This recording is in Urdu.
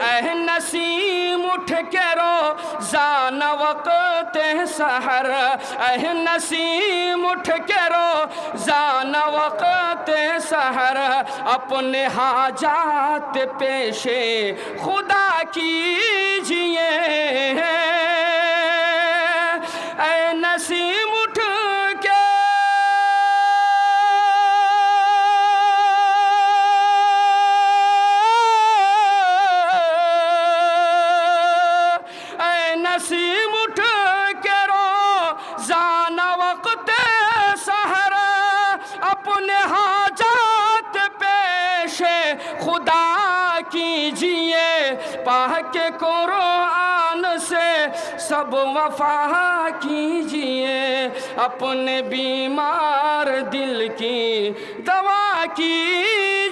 اے نسیم اٹھ کے روزانہ وقت سحر، اے نسیم اٹھ کے روزانہ وقت سحر، اپنے حاجات پیش خدا کیجئے۔ اے نسیم اٹھ کے نسیم اٹھ کے روزانہ وقت سحر، اپنے حاجات پیش خدا کیجئے۔ پاک قرآن سے سب وفا کیجئے، اپنے بیمار دل کی دوا کیجئے۔